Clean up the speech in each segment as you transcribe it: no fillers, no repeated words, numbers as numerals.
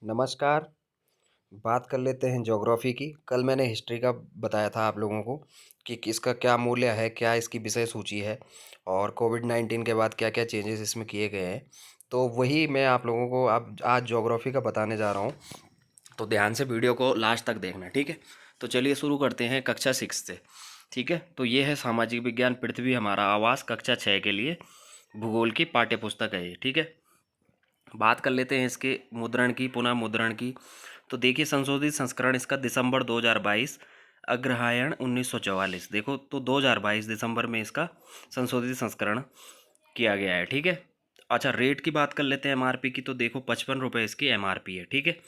नमस्कार। बात कर लेते हैं ज्योग्राफी की। कल मैंने हिस्ट्री का बताया था आप लोगों को कि किसका क्या मूल्य है, क्या इसकी विषय सूची है और कोविड-19 के बाद क्या-क्या चेंजेस इसमें किए गए हैं। तो वही मैं आप लोगों को अब आज ज्योग्राफी का बताने जा रहा हूँ। तो ध्यान से वीडियो को लास्ट तक देखना, ठीक है? तो चलिए शुरू करते हैं कक्षा 6 से, ठीक है? तो ये है सामाजिक विज्ञान पृथ्वी हमारा आवास कक्षा 6 के लिए भूगोल की पाठ्य पुस्तक है ये, ठीक है? बात कर लेते हैं इसके मुद्रण की, पुनः मुद्रण की। तो देखिए संशोधित संस्करण इसका दिसंबर 2022, अग्रहायण 1944। देखो तो 2022 दिसंबर में इसका संशोधित संस्करण किया गया है, ठीक है। अच्छा, रेट की बात कर लेते हैं एमआरपी की। तो देखो 55 रुपये इसकी एमआरपी है, ठीक है।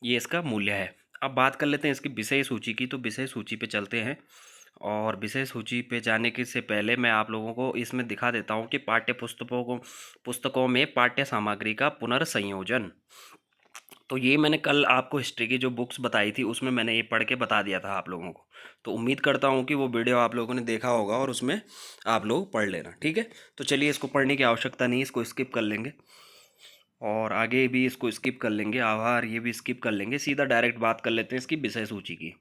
ये इसका मूल्य है। अब बात कर लेते हैं इसकी विषय सूची की। तो विषय सूची पे चलते हैं और विषय सूची पे जाने के से पहले मैं आप लोगों को इसमें दिखा देता हूँ कि पुस्तकों में पाठ्य सामग्री का पुनर्संयोजन। तो ये मैंने कल आपको हिस्ट्री की जो बुक्स बताई थी उसमें मैंने ये पढ़ के बता दिया था आप लोगों को। तो उम्मीद करता हूँ कि वो वीडियो आप लोगों ने देखा होगा और उसमें आप लोग पढ़ लेना, ठीक है। तो चलिए, इसको पढ़ने की आवश्यकता नहीं, इसको स्किप कर लेंगे और आगे भी इसको स्किप कर लेंगे, आभार ये भी स्किप कर लेंगे। सीधा डायरेक्ट बात कर लेते हैं इसकी विषय सूची की,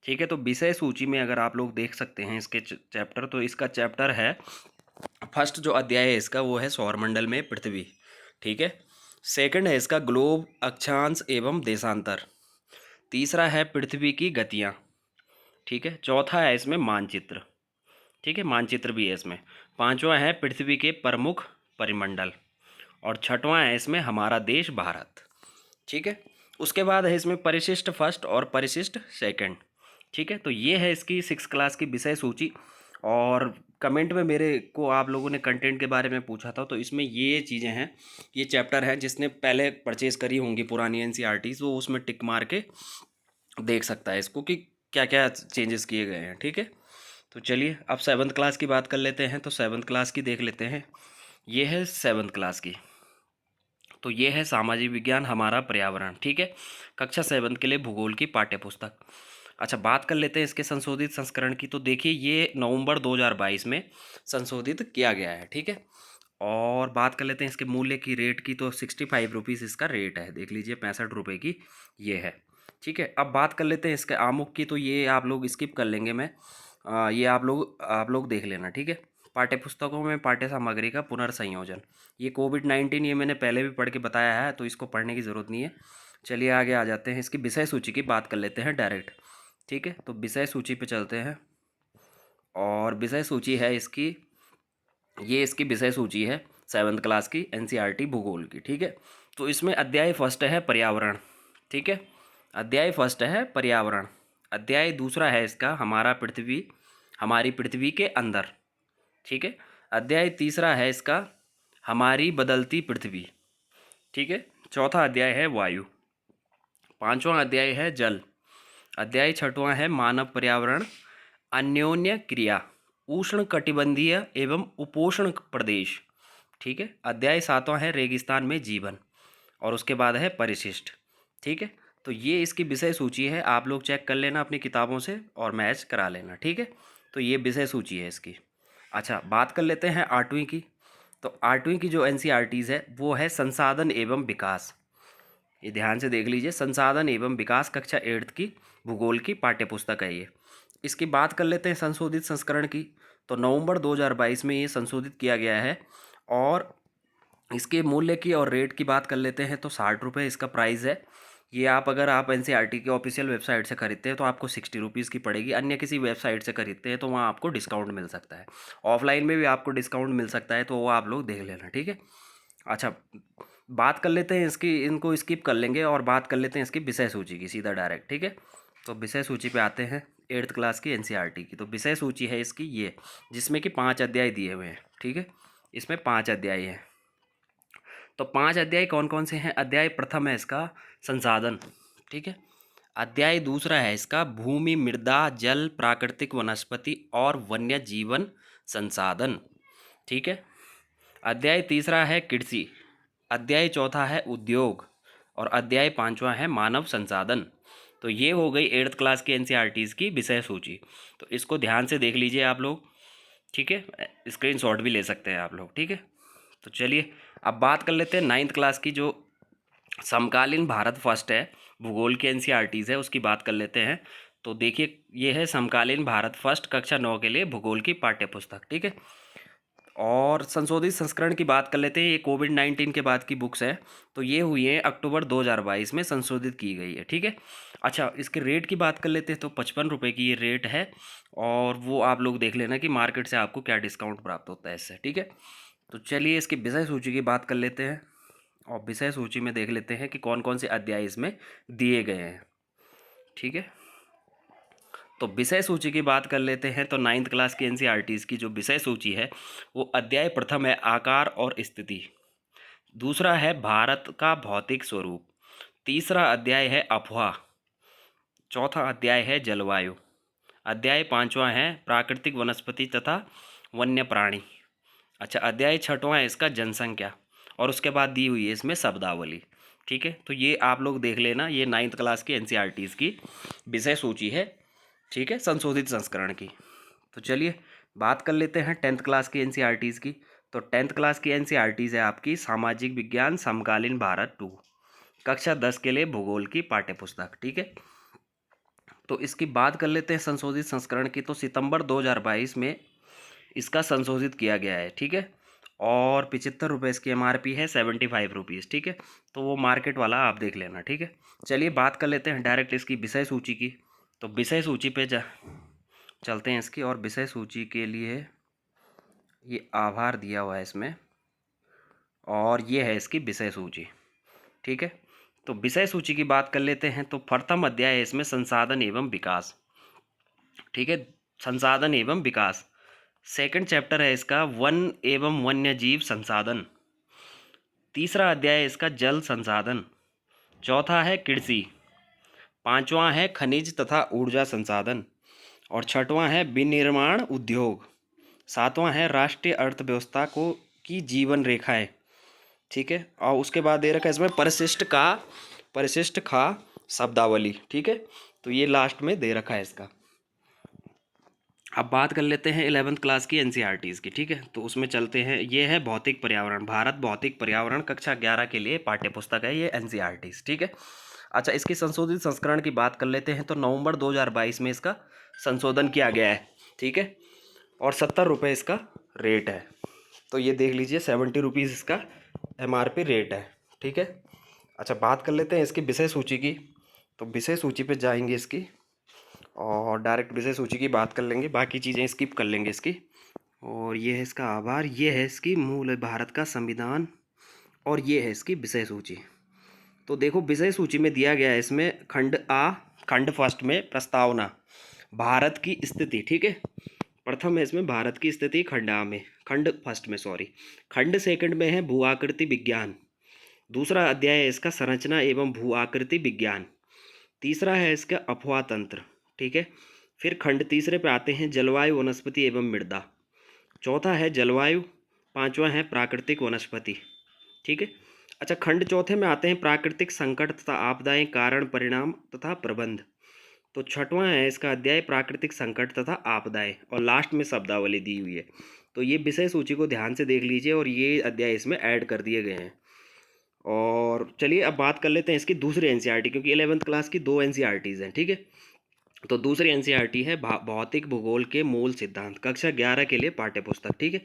ठीक है। तो विषय सूची में अगर आप लोग देख सकते हैं इसके चैप्टर, तो इसका चैप्टर है फर्स्ट, जो अध्याय है इसका वो है सौरमंडल में पृथ्वी, ठीक है। सेकंड है इसका ग्लोब, अक्षांश एवं देशांतर। तीसरा है पृथ्वी की गतियाँ, ठीक है। चौथा है इसमें मानचित्र, ठीक है, मानचित्र भी है इसमें। पांचवा है पृथ्वी के प्रमुख परिमंडल और छठवां है इसमें हमारा देश भारत, ठीक है। उसके बाद है इसमें परिशिष्ट फर्स्ट और परिशिष्ट सेकंड, ठीक है। तो ये है इसकी 6 क्लास की विषय सूची। और कमेंट में मेरे को आप लोगों ने कंटेंट के बारे में पूछा था, तो इसमें ये चीज़ें हैं, ये चैप्टर हैं जिसने पहले परचेज़ करी होंगी पुरानी एनसीईआरटीज़, वो उसमें टिक मार के देख सकता है इसको कि क्या क्या चेंजेस किए गए हैं, ठीक है। तो चलिए अब 7th क्लास की बात कर लेते हैं। तो 7th क्लास की देख लेते हैं। ये है 7th क्लास की। तो ये है सामाजिक विज्ञान हमारा पर्यावरण, ठीक है। कक्षा 7 के लिए भूगोल की पाठ्य पुस्तक। अच्छा, बात कर लेते हैं इसके संशोधित संस्करण की। तो देखिए ये नवंबर 2022 में संशोधित किया गया है, ठीक है। और बात कर लेते हैं इसके मूल्य की, रेट की। तो 65 रुपीज़ इसका रेट है, देख लीजिए 65 रुपये की ये है, ठीक है। अब बात कर लेते हैं इसके आमुख की। तो ये आप लोग स्किप कर लेंगे, मैं ये आप लोग देख लेना, ठीक है। पाठ्य पुस्तकों में पाठ्य सामग्री का पुनर्संयोजन, ये कोविड-19 ये मैंने पहले भी पढ़ के बताया है, तो इसको पढ़ने की ज़रूरत नहीं है। चलिए आगे आ जाते हैं, इसकी विषय सूची की बात कर लेते हैं डायरेक्ट, ठीक है। तो विषय सूची पे चलते हैं और विषय सूची है इसकी, ये इसकी विषय सूची है 7th क्लास की एनसीईआरटी भूगोल की, ठीक है। तो इसमें अध्याय फर्स्ट है पर्यावरण, ठीक है। अध्याय फर्स्ट है पर्यावरण। अध्याय दूसरा है इसका हमारा पृथ्वी, हमारी पृथ्वी के अंदर, ठीक है। अध्याय तीसरा है इसका हमारी बदलती पृथ्वी, ठीक है। चौथा अध्याय है वायु। पांचवा अध्याय है जल। अध्याय छठवां है मानव पर्यावरण अन्योन्य क्रिया, उष्ण कटिबंधीय एवं उपोष्ण प्रदेश, ठीक है। अध्याय सातवां है रेगिस्तान में जीवन और उसके बाद है परिशिष्ट, ठीक है। तो ये इसकी विषय सूची है, आप लोग चेक कर लेना अपनी किताबों से और मैच करा लेना, ठीक है। तो ये विषय सूची है इसकी। अच्छा, बात कर लेते हैं 8वीं की। तो 8वीं की जो एनसीईआरटीज़ है वो है संसाधन एवं विकास। ये ध्यान से देख लीजिए, संसाधन एवं विकास कक्षा 8th की भूगोल की पाठ्यपुस्तक है ये। इसकी बात कर लेते हैं संशोधित संस्करण की। तो नवंबर 2022 में ये संशोधित किया गया है और इसके मूल्य की और रेट की बात कर लेते हैं। तो 60 रुपये इसका प्राइस है। ये आप अगर आप एनसीईआरटी की ऑफिशियल वेबसाइट से खरीदते हैं तो आपको 60 रुपीज़ की पड़ेगी। अन्य किसी वेबसाइट से खरीदते हैं तो वहाँ आपको डिस्काउंट मिल सकता है। ऑफलाइन में भी आपको डिस्काउंट मिल सकता है, तो वो आप लोग देख लेना, ठीक है। अच्छा, बात कर लेते हैं इसकी, इनको स्किप कर लेंगे और बात कर लेते हैं इसकी विषय सूची की सीधा डायरेक्ट, ठीक है। तो विषय सूची पे आते हैं 8th क्लास की एनसीईआरटी की। तो विषय सूची है इसकी ये, जिसमें कि 5 अध्याय दिए हुए हैं, ठीक है। इसमें 5 अध्याय हैं। तो 5 अध्याय कौन कौन से हैं? अध्याय प्रथम है इसका संसाधन, ठीक है। अध्याय दूसरा है इसका भूमि, मृदा, जल, प्राकृतिक वनस्पति और वन्य जीवन संसाधन, ठीक है। अध्याय तीसरा है कृषि। अध्याय चौथा है उद्योग और अध्याय पांचवा है मानव संसाधन। तो ये हो गई 8th क्लास की एनसीईआरटीज़ की विषय सूची। तो इसको ध्यान से देख लीजिए आप लोग, ठीक है। स्क्रीनशॉट भी ले सकते हैं आप लोग, ठीक है। तो चलिए अब बात कर लेते हैं 9th क्लास की जो समकालीन भारत फर्स्ट है, भूगोल की एनसीईआरटीज़ है, उसकी बात कर लेते हैं। तो देखिए, ये है समकालीन भारत फर्स्ट कक्षा 9 के लिए भूगोल की पाठ्य पुस्तक, ठीक है। और संशोधित संस्करण की बात कर लेते हैं। ये कोविड-19 के बाद की बुक्स है, तो ये हुई है अक्टूबर 2022 में संशोधित की गई है, ठीक है। अच्छा, इसके रेट की बात कर लेते हैं, तो 55 रुपये की ये रेट है। और वो आप लोग देख लेना कि मार्केट से आपको क्या डिस्काउंट प्राप्त होता है इससे, ठीक है। तो चलिए इसकी विषय सूची की बात कर लेते हैं, और विषय सूची में देख लेते हैं कि कौन कौन से अध्याय इसमें दिए गए हैं, ठीक है। तो विषय सूची की बात कर लेते हैं, तो 9th क्लास की एनसीईआरटीज़ की जो विषय सूची है, वो अध्याय प्रथम है आकार और स्थिति। दूसरा है भारत का भौतिक स्वरूप। तीसरा अध्याय है अफवाह। चौथा अध्याय है जलवायु। अध्याय पांचवा है प्राकृतिक वनस्पति तथा वन्य प्राणी। अच्छा, अध्याय छठवां है इसका जनसंख्या। और उसके बाद दी हुई है इसमें शब्दावली, ठीक है। तो ये आप लोग देख लेना, ये 9th क्लास की एनसीईआरटीज़ की विषय सूची है, ठीक है, संशोधित संस्करण की। तो चलिए बात कर लेते हैं 10th क्लास की एनसीईआरटीज़ की। तो 10th क्लास की एनसीईआरटीज़ है आपकी सामाजिक विज्ञान समकालीन भारत 2, कक्षा 10 के लिए भूगोल की पाठ्य पुस्तक, ठीक है। तो इसकी बात कर लेते हैं संशोधित संस्करण की। तो सितंबर 2022 में इसका संशोधित किया गया है, ठीक है। और 75 रुपये इसकी एमआरपी है, 75 रुपीज़, ठीक है। तो वो मार्केट वाला आप देख लेना, ठीक है। चलिए बात कर लेते हैं डायरेक्ट इसकी विषय सूची की। तो विषय सूची पे चलते हैं इसकी। और विषय सूची के लिए ये आभार दिया हुआ है इसमें, और ये है इसकी विषय सूची, ठीक है। तो विषय सूची की बात कर लेते हैं। तो प्रथम अध्याय है इसमें संसाधन एवं विकास, ठीक है, संसाधन एवं विकास। सेकंड चैप्टर है इसका वन एवं वन्य जीव संसाधन। तीसरा अध्याय है इसका जल संसाधन। चौथा है कृषि। पांचवा है खनिज तथा ऊर्जा संसाधन। और छठवां है विनिर्माण उद्योग। सातवां है राष्ट्रीय अर्थव्यवस्था को की जीवन रेखाएं, ठीक है। और उसके बाद दे रखा है इसमें परिशिष्ट खा शब्दावली, ठीक है। तो ये लास्ट में दे रखा है इसका। अब बात कर लेते हैं 11th क्लास की एनसीईआरटीज़ की, ठीक है। तो उसमें चलते हैं। ये है भौतिक पर्यावरण, भारत भौतिक पर्यावरण कक्षा 11 के लिए पाठ्य पुस्तक है ये एनसीईआरटीज़, ठीक है। अच्छा, इसकी संशोधित संस्करण की बात कर लेते हैं। तो नवंबर 2022 में इसका संशोधन किया गया है, ठीक है। और 70 रुपये इसका रेट है। तो ये देख लीजिए, 70 रुपीज़ इसका एमआरपी रेट है, ठीक है। अच्छा, बात कर लेते हैं इसकी विषय सूची की। तो विषय सूची पे जाएंगे इसकी, और डायरेक्ट विषय सूची की बात कर लेंगे, बाकी चीज़ें स्किप कर लेंगे इसकी। और ये है इसका आभार, ये है इसकी मूल भारत का संविधान, और ये है इसकी विषय सूची। तो देखो, विषय सूची में दिया गया है इसमें खंड फर्स्ट में प्रस्तावना, भारत की स्थिति, ठीक है। प्रथम है इसमें भारत की स्थिति, खंड फर्स्ट में, सॉरी। खंड सेकंड में है भू आकृति विज्ञान। दूसरा अध्याय है इसका संरचना एवं भू आकृति विज्ञान। तीसरा है इसका अफवाह तंत्र, ठीक है। फिर खंड तीसरे पे आते हैं जलवायु वनस्पति एवं मृदा। चौथा है जलवायु। पांचवा है प्राकृतिक वनस्पति, ठीक है। अच्छा, खंड चौथे में आते हैं प्राकृतिक संकट तथा आपदाएं, कारण परिणाम तथा प्रबंध। तो छठवां है इसका अध्याय प्राकृतिक संकट तथा आपदाएं, और लास्ट में शब्दावली दी हुई है। तो ये विषय सूची को ध्यान से देख लीजिए, और ये अध्याय इसमें ऐड कर दिए गए हैं। और चलिए अब बात कर लेते हैं इसकी दूसरी एनसीईआरटी, क्योंकि 11th क्लास की 2 एनसीईआरटीज़ हैं, ठीक है। तो दूसरी एनसीईआरटी है भौतिक भूगोल के मूल सिद्धांत, कक्षा 11 के लिए पाठ्य पुस्तक, ठीक है।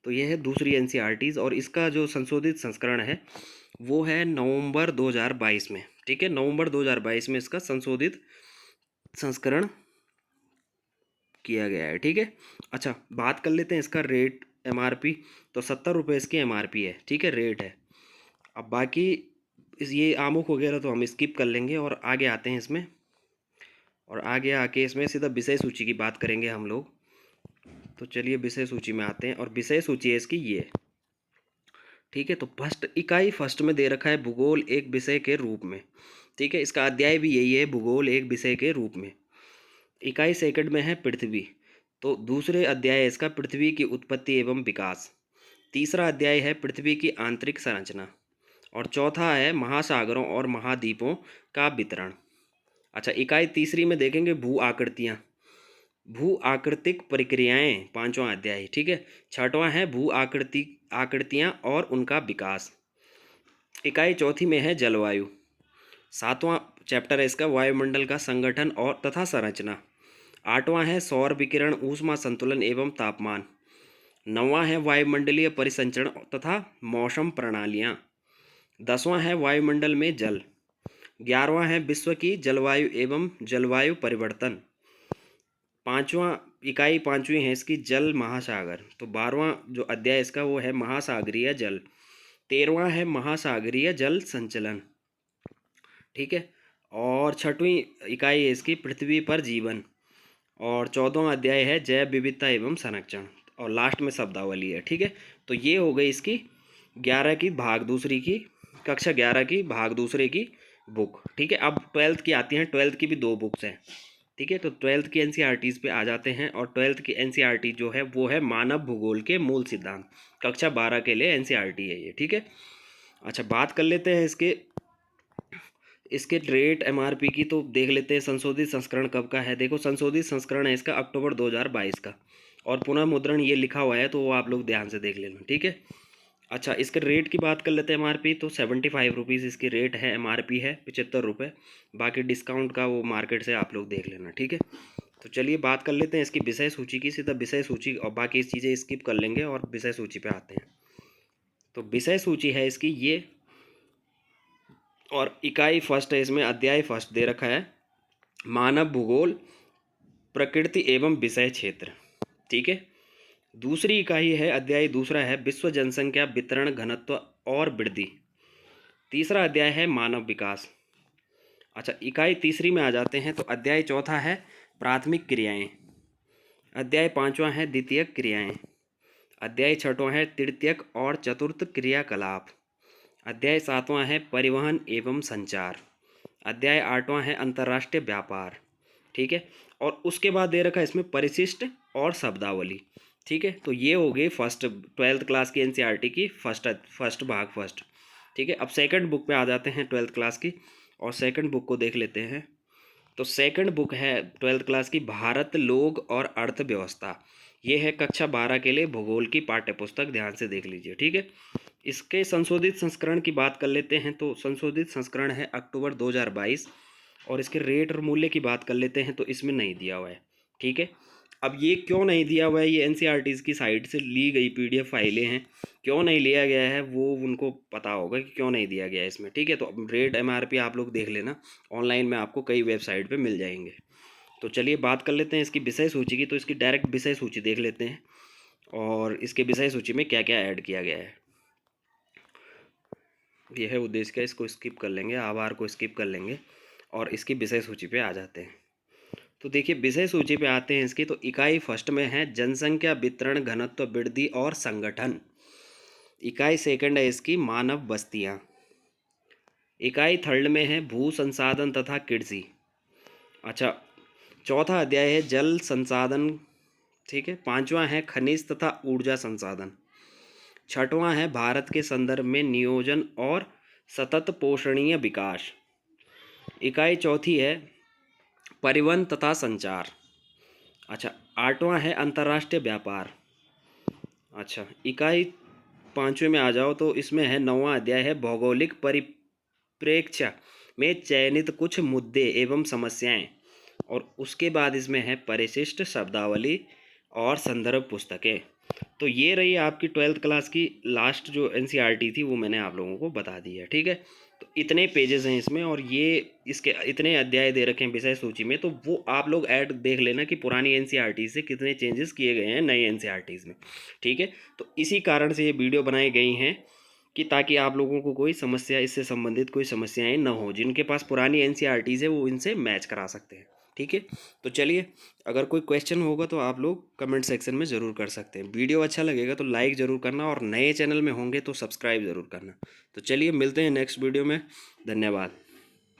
तो ये है दूसरी एनसीईआरटीज़, और इसका जो संशोधित संस्करण है वो है नवंबर 2022 में, ठीक है। नवंबर 2022 में इसका संशोधित संस्करण किया गया है, ठीक है। अच्छा, बात कर लेते हैं इसका रेट, एमआरपी। तो 70 रुपये इसकी एमआरपी है, ठीक है, रेट है। अब बाकी ये आमुख वगैरह तो हम स्किप कर लेंगे, और आगे आते हैं इसमें। और आगे आके इसमें सीधा विषय सूची की बात करेंगे हम लोग। तो चलिए विषय सूची में आते हैं, और विषय सूची है इसकी ये, ठीक है। तो फर्स्ट में दे रखा है भूगोल एक विषय के रूप में, ठीक है। इसका अध्याय भी यही है, भूगोल एक विषय के रूप में। इकाई सेकंड में है पृथ्वी। तो दूसरे अध्याय है इसका पृथ्वी की उत्पत्ति एवं विकास। तीसरा अध्याय है पृथ्वी की आंतरिक संरचना। और चौथा है महासागरों और महाद्वीपों का वितरण। अच्छा, इकाई तीसरी में देखेंगे भू आकृतिक प्रक्रियाएं, पांचवा अध्याय, ठीक है। छठवां है भू आकृतियां और उनका विकास। इकाई चौथी में है जलवायु। सातवां चैप्टर है इसका वायुमंडल का संगठन और तथा संरचना। आठवां है सौर विकिरण, ऊष्मा संतुलन एवं तापमान। नौवां है वायुमंडलीय परिसंचरण तथा मौसम प्रणालियाँ। दसवां है वायुमंडल में जल। 11वां है विश्व की जलवायु एवं जलवायु परिवर्तन। पांचवा इकाई पांचवी है इसकी जल महासागर। तो 12वां जो अध्याय इसका वो है महासागरीय जल। 13वां है महासागरीय जल संचलन। ठीक है। और छठवीं इकाई है इसकी पृथ्वी पर जीवन। और 14वां अध्याय है जैव विविधता एवं संरक्षण। और लास्ट में शब्दावली है। ठीक है। तो ये हो गई इसकी 11 की भाग दूसरी की, कक्षा 11 की भाग दूसरे की बुक। ठीक है। अब 12th की आती हैं। 12th की भी दो बुक्स हैं। ठीक है। तो 12th की एनसीईआरटीज पे आ जाते हैं। और 12th की एनसीईआरटी जो है वो है मानव भूगोल के मूल सिद्धांत। कक्षा 12 के लिए एनसीईआरटी है ये। ठीक है। अच्छा, बात कर लेते हैं इसके इसके रेट एमआरपी की। तो देख लेते हैं संशोधित संस्करण कब का है। देखो, संशोधित संस्करण है इसका अक्टूबर 2022 का। और पुनः मुद्रण ये लिखा हुआ है, तो वो आप लोग ध्यान से देख लेना। ठीक है। अच्छा, इसके रेट की बात कर लेते हैं। एमआरपी तो 75 रुपीज़ इसकी रेट है। एमआरपी है 75 रुपये। बाकी डिस्काउंट का वो मार्केट से आप लोग देख लेना। ठीक है। तो चलिए बात कर लेते हैं इसकी विषय सूची की। सीधा विषय सूची और बाकी चीज़ें स्किप कर लेंगे और विषय सूची पे आते हैं। तो विषय सूची है इसकी ये। और इकाई फर्स्ट है इसमें, अध्याय फर्स्ट दे रखा है मानव भूगोल, प्रकृति एवं विषय क्षेत्र। ठीक है। दूसरी इकाई है, अध्याय दूसरा है विश्व जनसंख्या वितरण घनत्व और वृद्धि। तीसरा अध्याय है मानव विकास। अच्छा, इकाई तीसरी में आ जाते हैं। तो अध्याय चौथा है प्राथमिक क्रियाएं। अध्याय पांचवा है द्वितीयक क्रियाएं। अध्याय छठवां है तृतीयक और चतुर्थ क्रियाकलाप। अध्याय सातवां है परिवहन एवं संचार। अध्याय आठवां है अंतर्राष्ट्रीय व्यापार। ठीक है। और उसके बाद दे रखा है इसमें परिशिष्ट और शब्दावली। ठीक है। तो ये हो गई फर्स्ट 12th क्लास की एनसीईआरटी की फर्स्ट भाग फर्स्ट। ठीक है। अब सेकंड बुक पे आ जाते हैं 12th क्लास की। और सेकंड बुक को देख लेते हैं। तो सेकंड बुक है 12th क्लास की भारत लोग और अर्थव्यवस्था। ये है कक्षा 12 के लिए भूगोल की पाठ्य पुस्तक। ध्यान से देख लीजिए। ठीक है। इसके संशोधित संस्करण की बात कर लेते हैं। तो संशोधित संस्करण है अक्टूबर 2022। और इसके रेट और मूल्य की बात कर लेते हैं। तो इसमें नहीं दिया हुआ है। ठीक है। अब ये क्यों नहीं दिया हुआ है, ये एनसीईआरटीज़ की साइट से ली गई पीडीएफ फाइलें हैं। क्यों नहीं लिया गया है वो उनको पता होगा कि क्यों नहीं दिया गया है इसमें। ठीक है। तो रेट एमआरपी आप लोग देख लेना, ऑनलाइन में आपको कई वेबसाइट पे मिल जाएंगे। तो चलिए बात कर लेते हैं इसकी विषय सूची की। तो इसकी डायरेक्ट विषय सूची देख लेते हैं और इसके विषय सूची में क्या क्या ऐड किया गया है। यह है उद्देश्य का, इसको स्किप कर लेंगे, आभार को स्किप कर लेंगे और इसकी विषय सूची पे आ जाते हैं। तो देखिए विषय सूची पे आते हैं इसकी। तो इकाई फर्स्ट में है जनसंख्या वितरण घनत्व वृद्धि और संगठन। इकाई सेकंड है इसकी मानव बस्तियां। इकाई थर्ड में है भू संसाधन तथा कृषि। अच्छा, चौथा अध्याय है जल संसाधन। ठीक है। पांचवा है खनिज तथा ऊर्जा संसाधन। छठवां है भारत के संदर्भ में नियोजन और सतत पोषणीय विकास। इकाई चौथी है परिवहन तथा संचार। अच्छा, आठवां है अंतर्राष्ट्रीय व्यापार। अच्छा, इकाई पांचवें में आ जाओ। तो इसमें है नौवां अध्याय है भौगोलिक परिप्रेक्ष्य में चयनित कुछ मुद्दे एवं समस्याएं। और उसके बाद इसमें है परिशिष्ट शब्दावली और संदर्भ पुस्तकें। तो ये रही आपकी 12th क्लास की लास्ट जो एनसीईआरटी थी, वो मैंने आप लोगों को बता दी है। ठीक है। तो इतने पेजेस हैं इसमें और ये इसके इतने अध्याय दे रखे हैं विषय सूची में। तो वो आप लोग ऐड देख लेना कि पुरानी एनसीईआरटी से कितने चेंजेस किए गए हैं नई एनसीईआरटीज़ में। ठीक है। तो इसी कारण से ये वीडियो बनाई गई हैं कि ताकि आप लोगों को कोई समस्या, इससे संबंधित कोई समस्याएं न हो। जिनके पास पुरानी एनसीईआरटीज़ है वो इनसे मैच करा सकते हैं। ठीक है। तो चलिए, अगर कोई क्वेश्चन होगा तो आप लोग कमेंट सेक्शन में ज़रूर कर सकते हैं। वीडियो अच्छा लगेगा तो लाइक ज़रूर करना और नए चैनल में होंगे तो सब्सक्राइब ज़रूर करना। तो चलिए मिलते हैं नेक्स्ट वीडियो में। धन्यवाद।